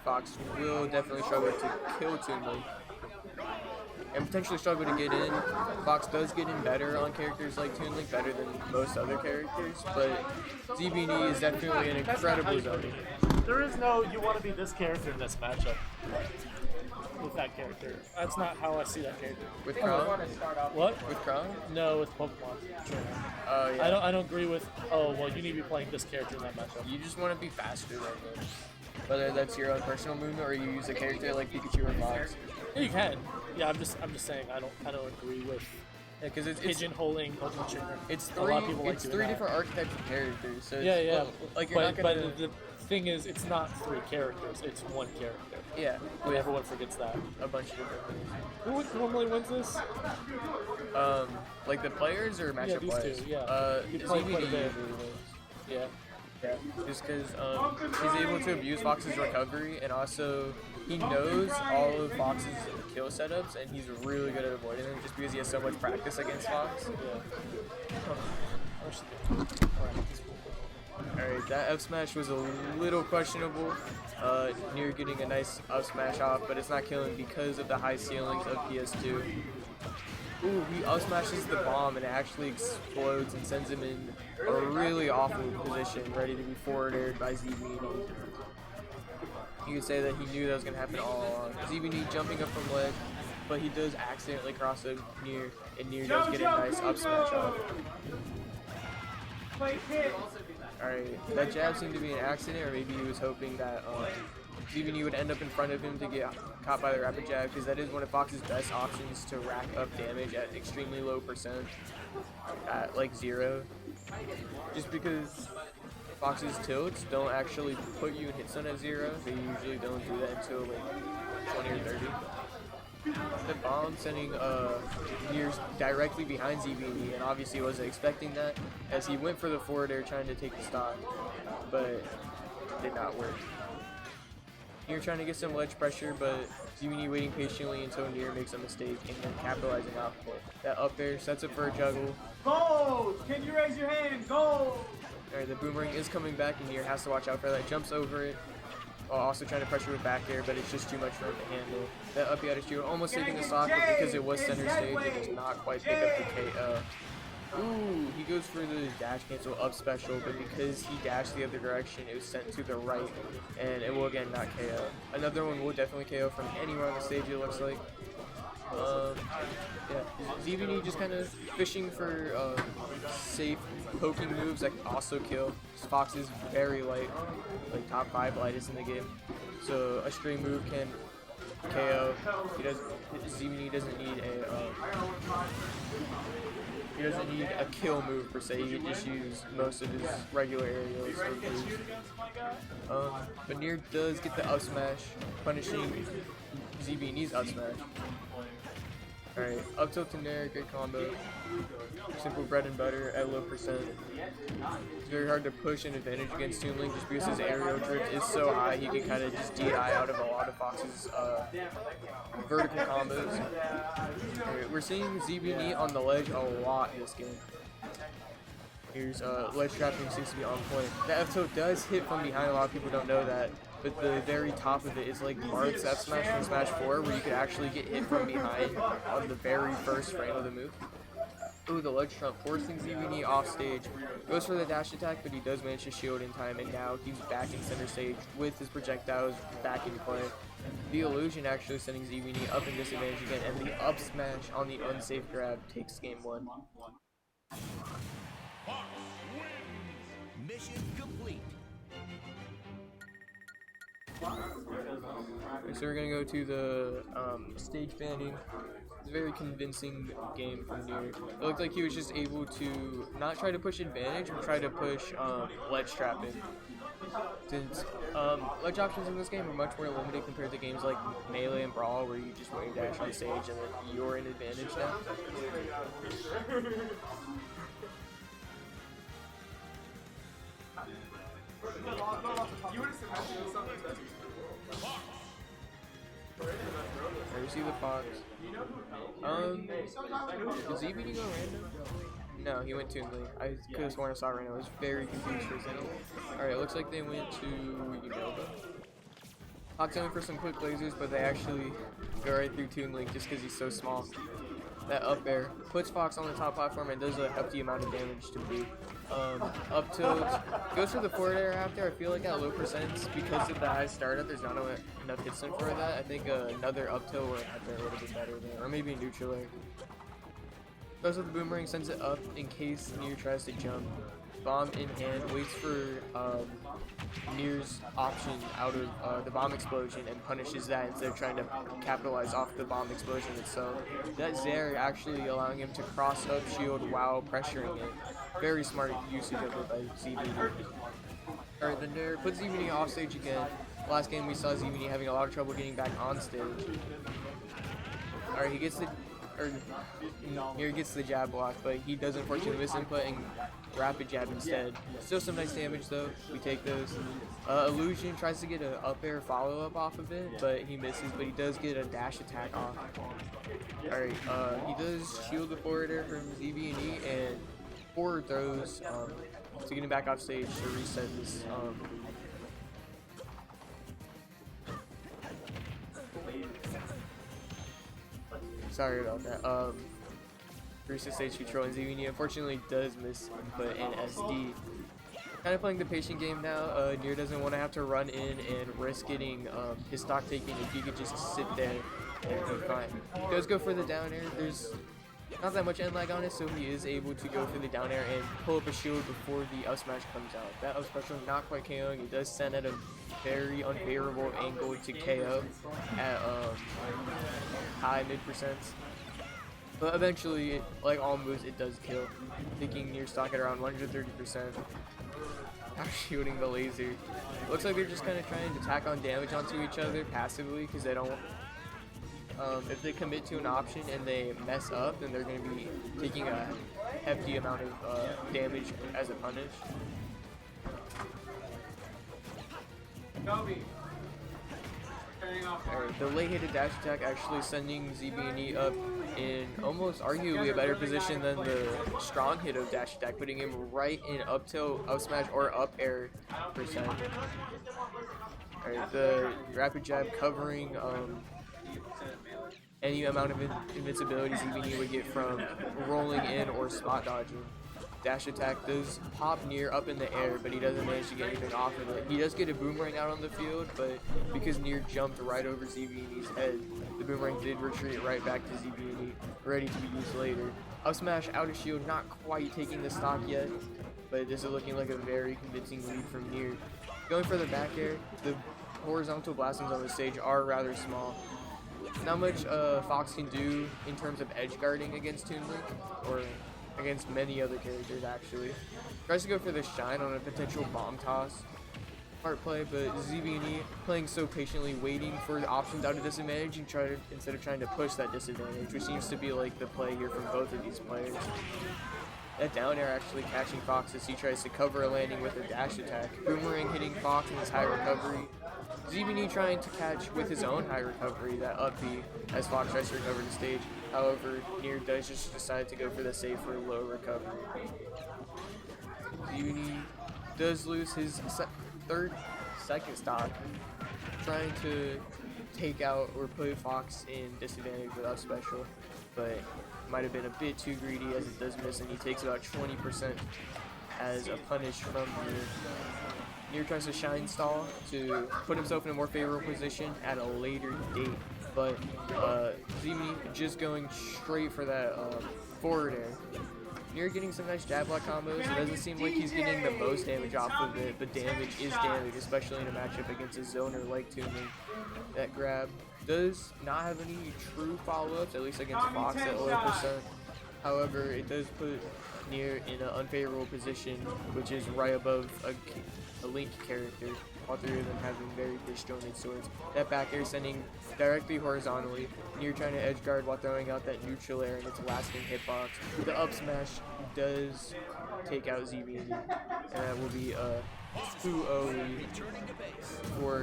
Fox will definitely struggle to kill Toon Link and potentially struggle to get in. Fox does get in better on characters like Toon Link, better than most other characters, but ZBNE is definitely an incredible zoning. There is no you want to be this character in this matchup with that character. That's not how I see that character. With Crown? What? With Crown? No, with Pokemon. Oh yeah. I don't agree with. Oh well, you need to be playing this character in that matchup. You just want to be faster than them. Whether that's your own personal movement or you use a character like Pikachu or Fox. Yeah, you can. Yeah, I'm just saying I don't agree with. Yeah, because it's pigeonholing Pokemon trainer. It's three different archetypes of characters. So yeah. Like you're not gonna. But the thing is, it's not 3 characters. It's 1 character. Yeah. And everyone forgets that. A bunch of different things. Who normally wins this? Like the players or matchup these players? two, yeah. ZBNE quite a bit. usually wins. Yeah. Yeah, just because he's able to abuse Fox's recovery, and also he knows all of Fox's kill setups, and he's really good at avoiding them just because he has so much practice against Fox. Alright, that up smash was a little questionable. Near getting a nice up smash off, but it's not killing because of the high ceilings of PS2. Ooh, he up smashes the bomb and it actually explodes and sends him in a really awful position, ready to be forward aired by ZBNE. You could say that he knew that was going to happen all along. ZBNE jumping up from ledge, but he does accidentally cross a Nier, and Nier does get a nice up smash off. Alright, that jab seemed to be an accident, or maybe he was hoping that ZBNE would end up in front of him to get caught by the rapid jab, because that is one of Fox's best options to rack up damage at extremely low percent, at like 0. Just because Fox's tilts don't actually put you in hit stun at 0, they usually don't do that until like 20 or 30. The bomb sending Nier directly behind ZBNE, and obviously wasn't expecting that, as he went for the forward air trying to take the stock, but did not work. Nier trying to get some ledge pressure, but ZBNE waiting patiently until Nier makes a mistake and then capitalizing off of it. That up there sets up for a juggle. Gold! Can you raise your hand? Gold! Alright, the boomerang is coming back and Nier has to watch out for that. Jumps over it, while also trying to pressure with back air, but it's just too much for him to handle. That up out of shield, almost taking the stock, but because it was center stage, it does not quite pick up the KO. Ooh, he goes for the dash cancel up special, but because he dashed the other direction, it was sent to the right, and it will again not KO. Another one will definitely KO from anywhere on the stage, it looks like. Yeah, ZBNE just kind of fishing for safe poking moves that can also kill. Fox is very light, like top 5 lightest in the game, so a stray move can KO. ZBNE doesn't need a kill move per se. He can just use most of his regular aerials or moves. But Nier does get the up smash, punishing ZBNE's up smash. Alright, up tilt to Nair, good combo. Simple bread and butter at low percent. It's very hard to push an advantage against Toon Link just because his aerial drift is so high, he can kind of just DI out of a lot of Fox's vertical combos. Alright, we're seeing ZBNE on the ledge a lot this game. Here's ledge trapping seems to be on point. The F tilt does hit from behind, a lot of people don't know that. But the very top of it is like Marth's F smash from Smash 4, where you could actually get hit from behind on the very first frame of the move. Ooh, the ledge trump forcing ZBNE off stage. Goes for the dash attack, but he does manage to shield in time, and now he's back in center stage with his projectiles back in play. The illusion actually sending ZBNE up in disadvantage again, and the up smash on the unsafe grab takes game 1. Mission complete. So we're gonna go to the stage banning. It's a very convincing game from Nier. It looked like he was just able to not try to push advantage, but try to push ledge trapping. Since ledge options in this game are much more limited compared to games like Melee and Brawl, where you just wave dash on stage and then you're in advantage now. There you see the Fox. Did ZBNE go random? No, he went Toon Link. I could have sworn I saw random. I was very confused for a second. Alright, it looks like they went to Unova. Fox going for some quick lasers, but they actually go right through Toon Link just because he's so small. That up air puts Fox on the top platform and does a hefty amount of damage to boot. Up tilt goes for the forward air after. I feel like at low percents, because of the high startup, there's not enough hits in for that. I think another up tilt or an up air would have been better there, or maybe a neutral air. Goes with the boomerang, sends it up in case Nier tries to jump. Bomb in hand, waits for Nier's option out of the bomb explosion and punishes that instead of trying to capitalize off the bomb explosion itself. That Zair actually allowing him to cross up shield while pressuring it. Very smart usage of it by ZBNE. Alright, then Nair puts ZBNE off stage again. Last game we saw ZBNE having a lot of trouble getting back on stage. Alright, he gets the Nier gets the jab block, but he does unfortunately miss input and rapid jab instead. Still some nice damage though. We take those. Illusion tries to get an up air follow up off of it, but he misses. But he does get a dash attack off. Alright, he does shield the forward air from ZBNE and forward throws to get him back off stage to reset this. Sorry about that. Reset stage control, and ZBNE unfortunately does miss input in SD. Kind of playing the patient game now. Nier doesn't want to have to run in and risk getting his stock taken if he could just sit there and be fine. He does go for the down air. There's not that much end lag on it, so he is able to go for the down air and pull up a shield before the up smash comes out. That up special not quite KOing. It does send at a very unfavorable angle to KO at high mid percents. But eventually, like all moves, it does kill. Taking Nier stock at around 130%. Now shooting the laser. Looks like they're just kind of trying to tack on damage onto each other passively because they don't. If they commit to an option and they mess up, then they're going to be taking a hefty amount of damage as a punish. Alright, the late hitted dash attack actually sending ZBNE up in almost arguably a better position than the strong hit of dash attack, putting him right in up tilt, up smash, or up air percent. Alright, the rapid jab covering any amount of invincibility ZBNE would get from rolling in or spot dodging. Dash attack does pop Nier up in the air, but he doesn't manage to get anything off of it. He does get a boomerang out on the field, but because Nier jumped right over ZBNE's head, the boomerang did retreat right back to ZBNE, ready to be used later. Up smash out of shield, not quite taking the stock yet, but this is looking like a very convincing lead from Nier. Going for the back air, the horizontal blastings on the stage are rather small. Not much Fox can do in terms of edge guarding against Toon Link, or against many other characters actually. Tries to go for the shine on a potential bomb toss. Smart play, but ZBNE playing so patiently, waiting for the options out of disadvantage and instead of trying to push that disadvantage, which seems to be like the play here from both of these players. That down air actually catching Fox as he tries to cover a landing with a dash attack. Boomerang hitting Fox in his high recovery. ZBNE trying to catch with his own high recovery, that up B, as Fox tries to recover the stage. However, Nier does just decide to go for the safer low recovery. ZBNE does lose his second stock, trying to take out or put Fox in disadvantage without special, but might have been a bit too greedy as it does miss, and he takes about 20% as a punish from Nier. Nier tries to shine stall to put himself in a more favorable position at a later date, but ZBNE just going straight for that forward air. Nier getting some nice jab block combos. It doesn't seem like he's getting the most damage off of it, but damage is damage, especially in a matchup against a zoner like Toon Link. That grab does not have any true follow-ups, at least against Fox at low percent. However, it does put Nier in an unfavorable position, which is right above a Link character, all three of them having very disjointed swords. That back air sending directly horizontally, Nier trying to edge guard while throwing out that neutral air in its lasting hitbox. The up smash does take out ZBNE, and that will be a 2-0 lead for